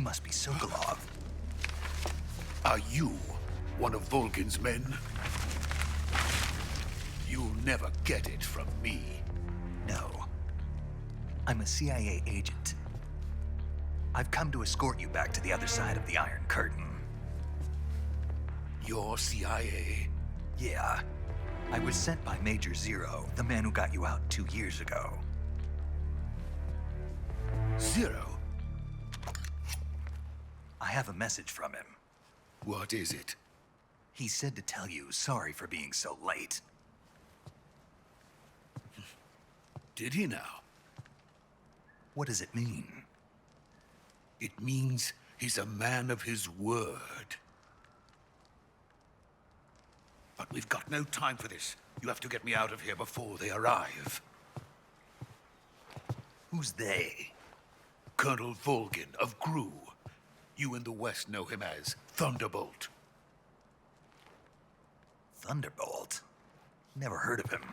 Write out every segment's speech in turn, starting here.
must be Sokolov. Are you one of Volgin's men? You'll never get it from me. No. I'm a CIA agent. I've come to escort you back to the other side of the Iron Curtain. You're CIA? Yeah. I was sent by Major Zero, the man who got you out 2 years ago. Zero? I have a message from him. What is it? He said to tell you sorry for being so late. Did he now? What does it mean? It means he's a man of his word. But we've got no time for this. You have to get me out of here before they arrive. Who's they? Colonel Volgin of GRU. You in the West know him as Thunderbolt. Thunderbolt? Never heard of him.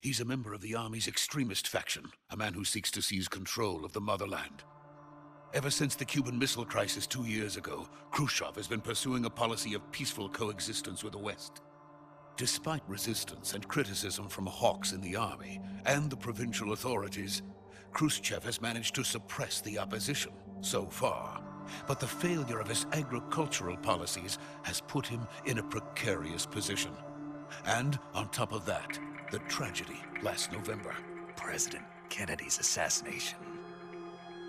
He's a member of the Army's extremist faction, a man who seeks to seize control of the motherland. Ever since the Cuban Missile Crisis 2 years ago, Khrushchev has been pursuing a policy of peaceful coexistence with the West. Despite resistance and criticism from hawks in the army and the provincial authorities, Khrushchev has managed to suppress the opposition so far. But the failure of his agricultural policies has put him in a precarious position. And on top of that, the tragedy last November. President Kennedy's assassination.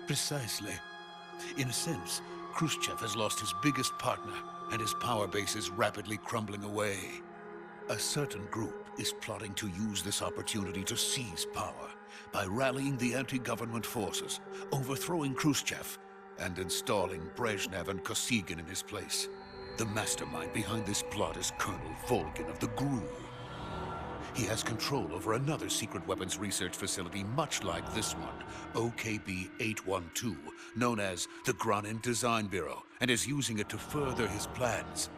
Precisely. In a sense, Khrushchev has lost his biggest partner, and his power base is rapidly crumbling away. A certain group is plotting to use this opportunity to seize power by rallying the anti-government forces, overthrowing Khrushchev, and installing Brezhnev and Kosygin in his place. The mastermind behind this plot is Colonel Volgin of the GRU. He has control over another secret weapons research facility much like this one, OKB-812, known as the Granin Design Bureau, and is using it to further his plans.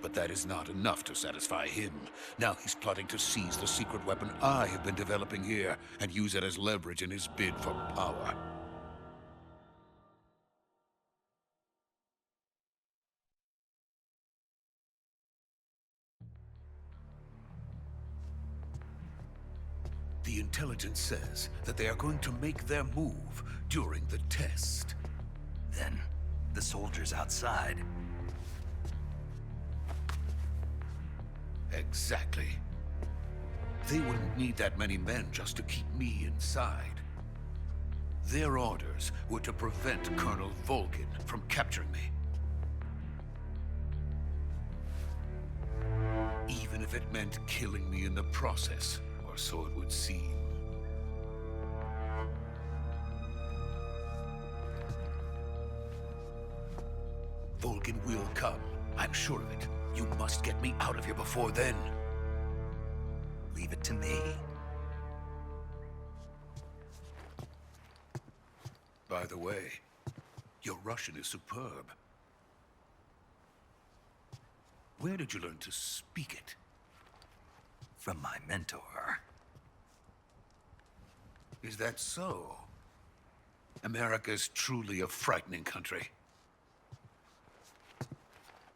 But that is not enough to satisfy him. Now he's plotting to seize the secret weapon I have been developing here and use it as leverage in his bid for power. The intelligence says that they are going to make their move during the test. Then, the soldiers outside. Exactly. They wouldn't need that many men just to keep me inside. Their orders were to prevent Colonel Volgin from capturing me. Even if it meant killing me in the process, or so it would seem. Volgin will come. I'm sure of it. You must get me out of here before then. Leave it to me. By the way, your Russian is superb. Where did you learn to speak it? From my mentor. Is that so? America's truly a frightening country.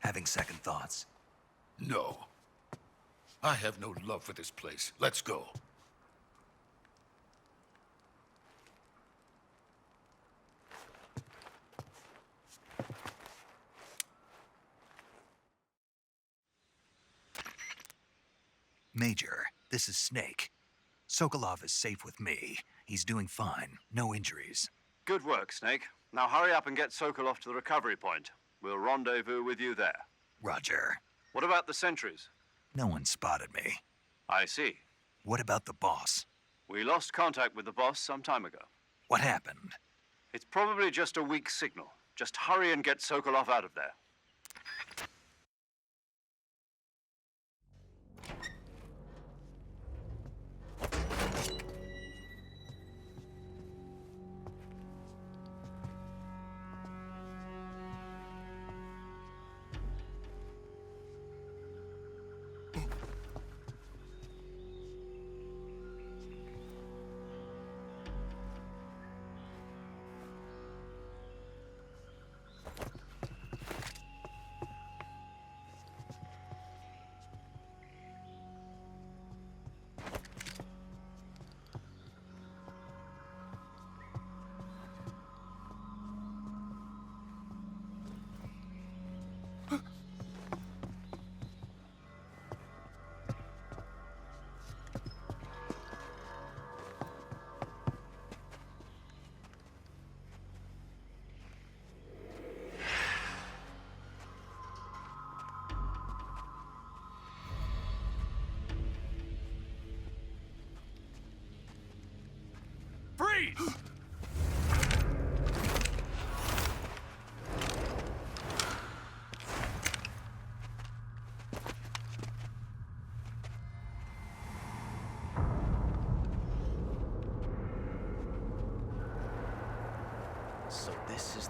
Having second thoughts. No. I have no love for this place. Let's go. Major, this is Snake. Sokolov is safe with me. He's doing fine. No injuries. Good work, Snake. Now hurry up and get Sokolov to the recovery point. We'll rendezvous with you there. Roger. What about the sentries? No one spotted me. I see. What about the boss? We lost contact with the boss some time ago. What happened? It's probably just a weak signal. Just hurry and get Sokolov out of there.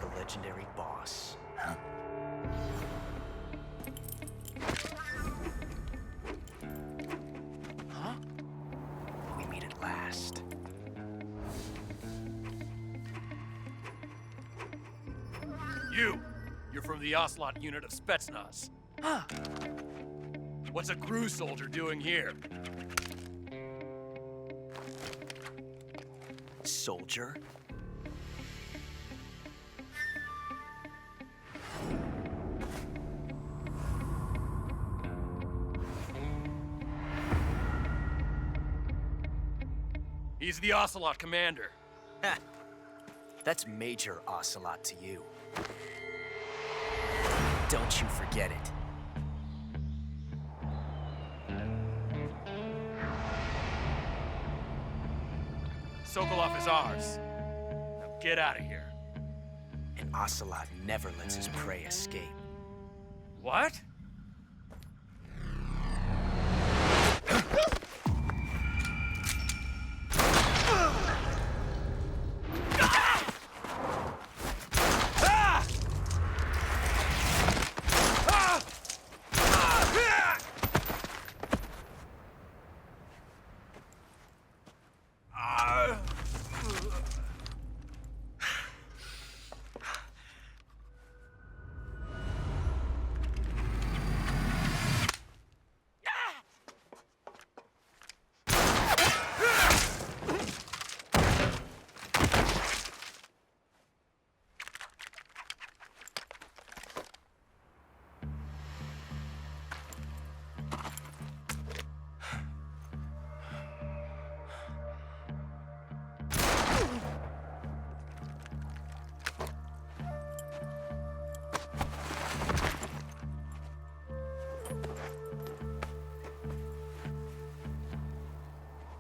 the legendary boss. Huh? Huh? We meet at last. You're from the Ocelot unit of Spetsnaz. Huh. What's a crew soldier doing here? Soldier? He's the Ocelot commander. Ha! That's Major Ocelot to you. Don't you forget it. Sokolov is ours. Now get out of here. And Ocelot never lets his prey escape. What?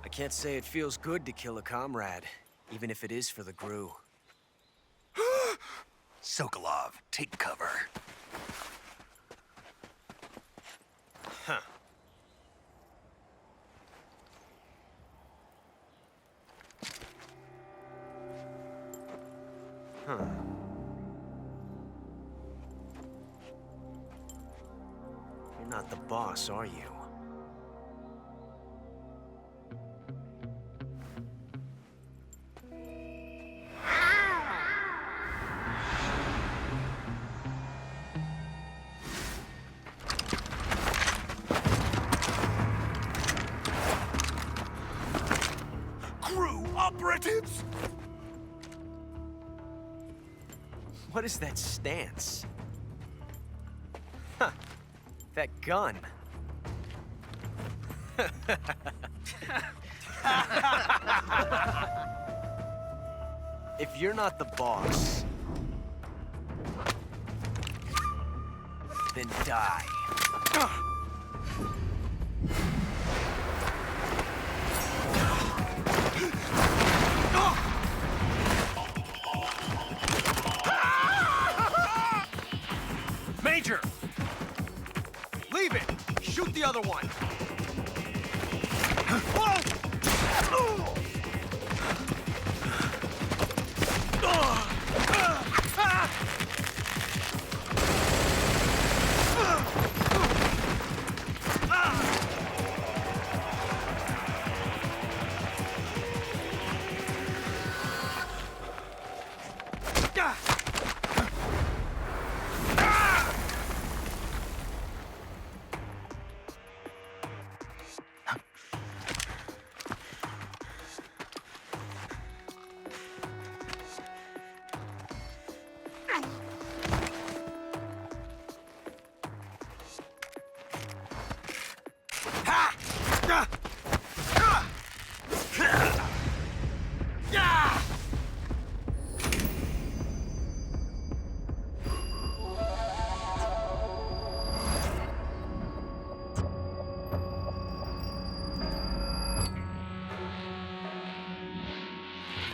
I can't say it feels good to kill a comrade, even if it is for the Gru. Sokolov, take cover. Huh. Huh. You're not the boss, are you? Crew operatives! What is that stance? Huh. That gun. If you're not the boss, then die. Major! Leave it! Shoot the other one!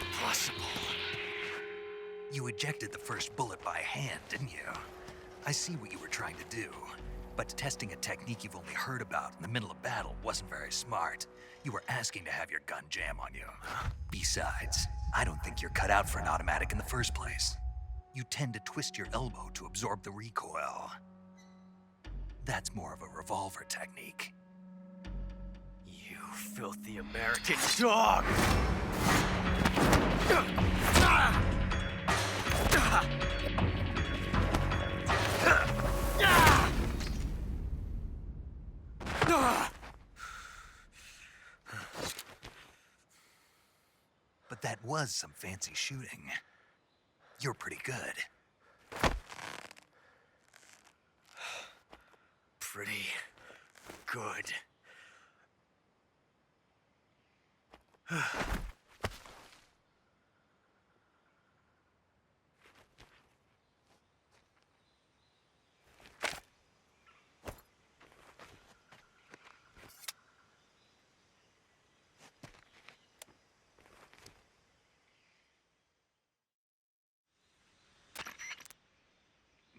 Impossible. You ejected the first bullet by hand, didn't you? I see what you were trying to do. But testing a technique you've only heard about in the middle of battle wasn't very smart. You were asking to have your gun jam on you. Besides, I don't think you're cut out for an automatic in the first place. You tend to twist your elbow to absorb the recoil. That's more of a revolver technique. You filthy American dog! But that was some fancy shooting. You're pretty good. Pretty good.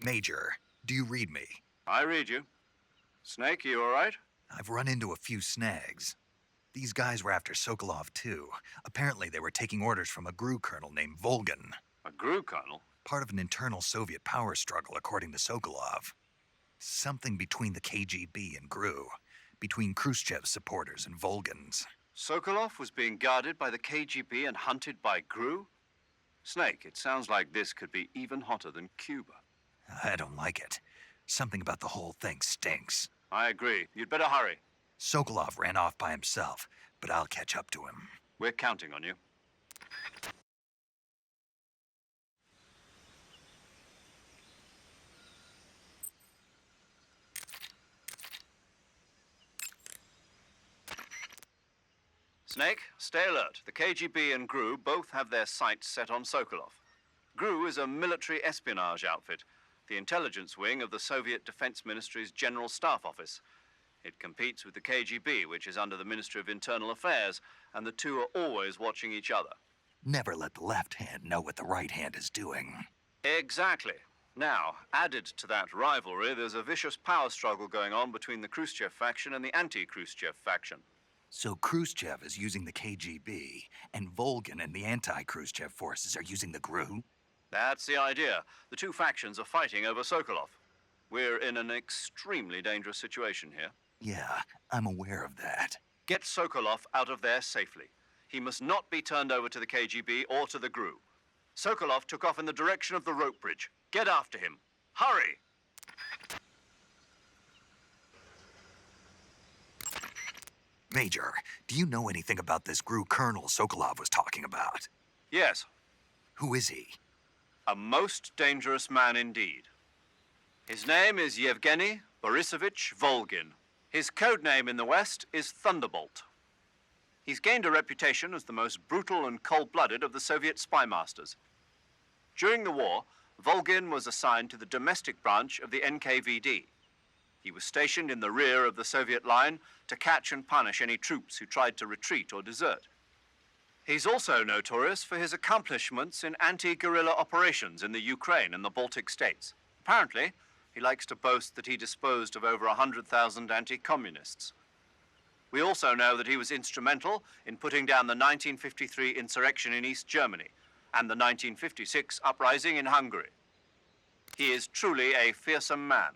Major, do you read me? I read you. Snake, you all right? I've run into a few snags. These guys were after Sokolov, too. Apparently, they were taking orders from a GRU colonel named Volgin. A GRU colonel? Part of an internal Soviet power struggle, according to Sokolov. Something between the KGB and GRU. Between Khrushchev's supporters and Volgin's. Sokolov was being guarded by the KGB and hunted by GRU? Snake, it sounds like this could be even hotter than Cuba. I don't like it. Something about the whole thing stinks. I agree. You'd better hurry. Sokolov ran off by himself, but I'll catch up to him. We're counting on you. Snake, stay alert. The KGB and GRU both have their sights set on Sokolov. GRU is a military espionage outfit, the intelligence wing of the Soviet Defense Ministry's General Staff Office. It competes with the KGB, which is under the Ministry of Internal Affairs, and the two are always watching each other. Never let the left hand know what the right hand is doing. Exactly. Now, added to that rivalry, there's a vicious power struggle going on between the Khrushchev faction and the anti-Khrushchev faction. So Khrushchev is using the KGB, and Volgin and the anti-Khrushchev forces are using the GRU? That's the idea. The two factions are fighting over Sokolov. We're in an extremely dangerous situation here. Yeah, I'm aware of that. Get Sokolov out of there safely. He must not be turned over to the KGB or to the GRU. Sokolov took off in the direction of the rope bridge. Get after him. Hurry! Major, do you know anything about this GRU colonel Sokolov was talking about? Yes, Who is he? a most dangerous man indeed. His name is Yevgeny Borisovich Volgin. His code name in the West is Thunderbolt. He's gained a reputation as the most brutal and cold-blooded of the Soviet spy masters. During the war, Volgin was assigned to the domestic branch of the NKVD. He was stationed in the rear of the Soviet line to catch and punish any troops who tried to retreat or desert. He's also notorious for his accomplishments in anti-guerrilla operations in the Ukraine and the Baltic states. Apparently, he likes to boast that he disposed of over 100,000 anti-communists. We also know that he was instrumental in putting down the 1953 insurrection in East Germany and the 1956 uprising in Hungary. He is truly a fearsome man.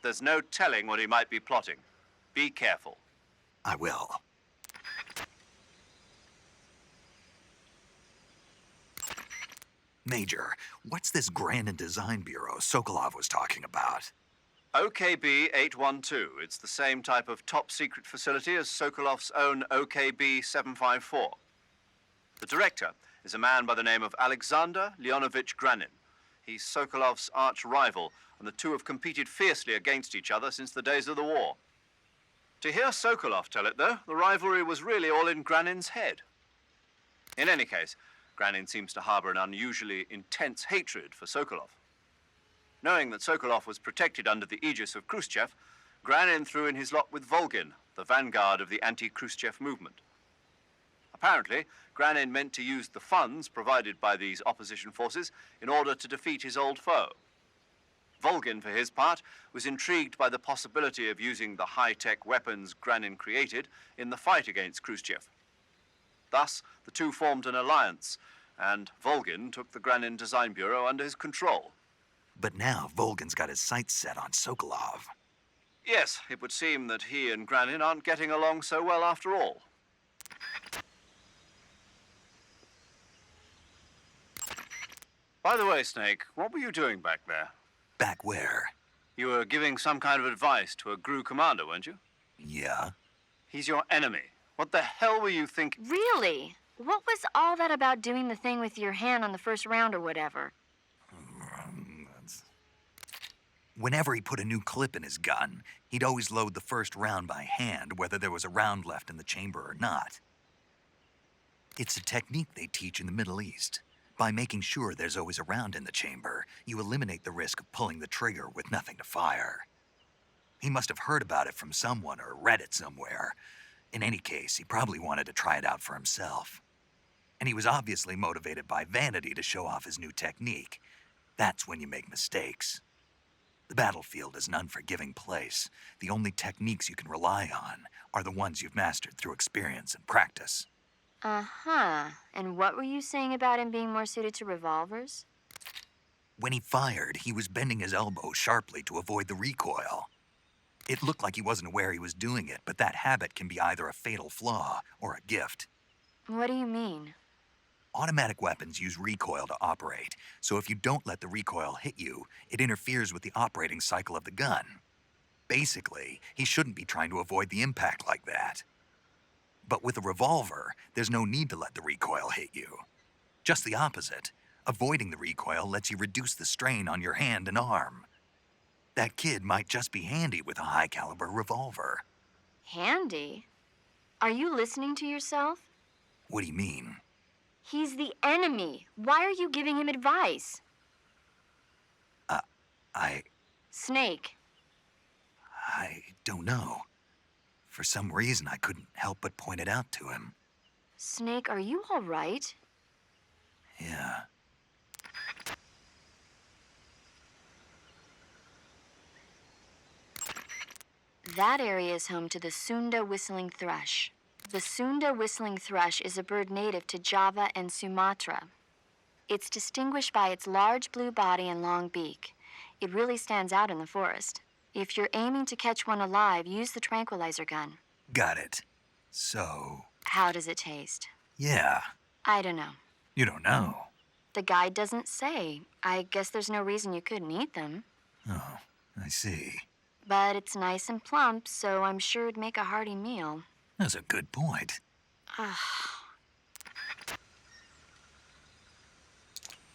There's no telling what he might be plotting. Be careful. I will. Major, what's this Grand and Design Bureau Sokolov was talking about? OKB 812. It's the same type of top-secret facility as Sokolov's own OKB 754. The director is a man by the name of Alexander Leonovich Granin. He's Sokolov's arch-rival, and the two have competed fiercely against each other since the days of the war. To hear Sokolov tell it, though, the rivalry was really all in Granin's head. In any case, Granin seems to harbor an unusually intense hatred for Sokolov. Knowing that Sokolov was protected under the aegis of Khrushchev, Granin threw in his lot with Volgin, the vanguard of the anti-Khrushchev movement. Apparently, Granin meant to use the funds provided by these opposition forces in order to defeat his old foe. Volgin, for his part, was intrigued by the possibility of using the high-tech weapons Granin created in the fight against Khrushchev. Thus, the two formed an alliance, and Volgin took the Granin Design Bureau under his control. But now Volgin's got his sights set on Sokolov. Yes, it would seem that he and Granin aren't getting along so well after all. By the way, Snake, what were you doing back there? Back where? You were giving some kind of advice to a GRU commander, weren't you? Yeah? He's your enemy. What the hell were you thinking? Really? What was all that about doing the thing with your hand on the first round or whatever? Whenever he put a new clip in his gun, he'd always load the first round by hand, whether there was a round left in the chamber or not. It's a technique they teach in the Middle East. By making sure there's always a round in the chamber, you eliminate the risk of pulling the trigger with nothing to fire. He must have heard about it from someone or read it somewhere. In any case, he probably wanted to try it out for himself. And he was obviously motivated by vanity to show off his new technique. That's when you make mistakes. The battlefield is an unforgiving place. The only techniques you can rely on are the ones you've mastered through experience and practice. Uh-huh. And what were you saying about him being more suited to revolvers? When he fired, he was bending his elbow sharply to avoid the recoil. It looked like he wasn't aware he was doing it, but that habit can be either a fatal flaw or a gift. What do you mean? Automatic weapons use recoil to operate, so if you don't let the recoil hit you, it interferes with the operating cycle of the gun. Basically, he shouldn't be trying to avoid the impact like that. But with a revolver, there's no need to let the recoil hit you. Just the opposite. Avoiding the recoil lets you reduce the strain on your hand and arm. That kid might just be handy with a high-caliber revolver. Handy? Are you listening to yourself? What do you mean? He's the enemy. Why are you giving him advice? Snake. I don't know. For some reason, I couldn't help but point it out to him. Snake, are you all right? Yeah. That area is home to the Sunda whistling thrush. The Sunda whistling thrush is a bird native to Java and Sumatra. It's distinguished by its large blue body and long beak. It really stands out in the forest. If you're aiming to catch one alive, use the tranquilizer gun. Got it. So, How does it taste? yeah. I don't know. You don't know. The guide doesn't say. I guess there's no reason you couldn't eat them. Oh, I see. But it's nice and plump, so I'm sure it'd make a hearty meal. That's a good point. Ah.